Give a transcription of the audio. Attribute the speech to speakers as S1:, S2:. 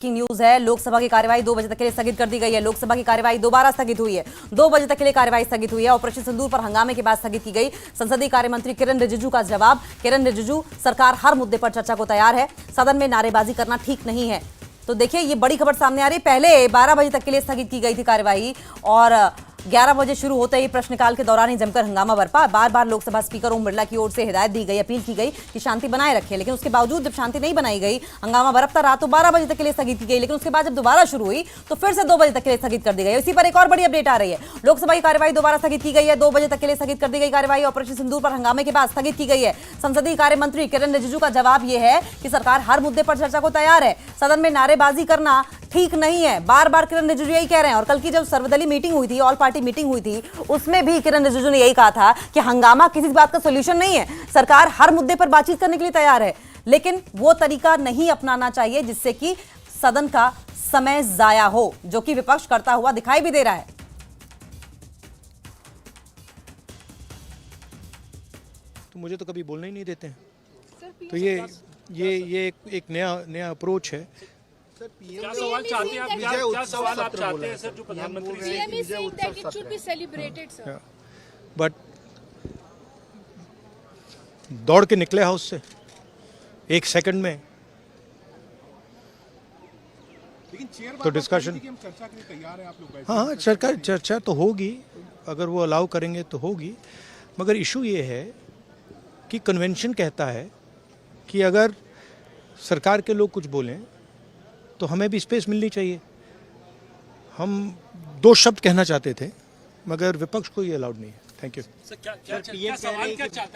S1: की न्यूज है। लोकसभा की कार्यवाही 2 बजे तक के लिए स्थगित कर दी गई है। लोकसभा की कार्यवाही दोबारा स्थगित हुई है। 2 बजे तक के लिए कार्यवाही स्थगित हुई है। ऑपरेशन सिंदूर पर हंगामे के बाद स्थगित की गई। संसदीय कार्य मंत्री किरण रिजिजू का जवाब। किरण रिजिजू, सरकार हर मुद्दे पर चर्चा को तैयार है, सदन में नारेबाजी करना ठीक नहीं है। तो देखिए, ये बड़ी खबर सामने आ रही है। पहले 12 बजे तक के लिए स्थगित की गई थी कार्यवाही और 11 बजे शुरू होते ही प्रश्नकाल के दौरान ही जमकर हंगामा बरपा। बार बार लोकसभा स्पीकर ओम बिरला की ओर से हिदायत दी गई, अपील की गई कि शांति बनाए रखें, लेकिन उसके बावजूद जब शांति नहीं बनाई गई, हंगामा बरपता रहा, तो 12 बजे तक के लिए स्थगित की गई। लेकिन उसके बाद जब दोबारा शुरू हुई तो फिर से 2 बजे तक के लिए स्थगित कर दी गई। इसी पर एक और बड़ी अपडेट आ रही है। लोकसभा की कार्यवाही दोबारा स्थगित की गई है। 2 बजे तक के लिए स्थगित कर दी गई कार्यवाही ऑपरेशन सिंदूर पर हंगामे के बाद स्थगित की गई है। संसदीय कार्य मंत्री किरण रिजिजू का जवाब यह है कि सरकार हर मुद्दे पर चर्चा को तैयार है, सदन में नारेबाजी करना ठीक नहीं है। बार बार किरण रिजिजू यही कह रहे हैं। और कल की जब सर्वदलीय मीटिंग हुई थी, ऑल पार्टी मीटिंग हुई थी, उसमें भी किरण रिजिजू ने यही कहा था कि हंगामा किसी बात का सॉल्यूशन नहीं है, सरकार हर मुद्दे पर बातचीत करने के लिए तैयार है, लेकिन वो तरीका नहीं अपनाना चाहिए जिससे कि सदन का समय जाया हो, जो कि विपक्ष करता हुआ दिखाई भी दे रहा है।
S2: तो मुझे तो कभी बोलने ही नहीं देते हैं। तो ये एक नया अप्रोच है।
S3: क्या सवाल चाहते हैं आप? क्या सवाल आप चाहते हैं सर, जो प्रधानमंत्री से?
S2: बट दौड़ के निकले हाउस से 1 सेकंड में, तो डिस्कशन। हाँ, चर्चा तो होगी, अगर वो अलाउ करेंगे तो होगी। मगर इशू ये है कि कन्वेंशन कहता है कि अगर सरकार के लोग कुछ बोलें तो हमें भी स्पेस मिलनी चाहिए। हम 2 शब्द कहना चाहते थे, मगर विपक्ष को ये अलाउड नहीं है। Thank you.
S3: क्या सवाल क्या चाहते हैं?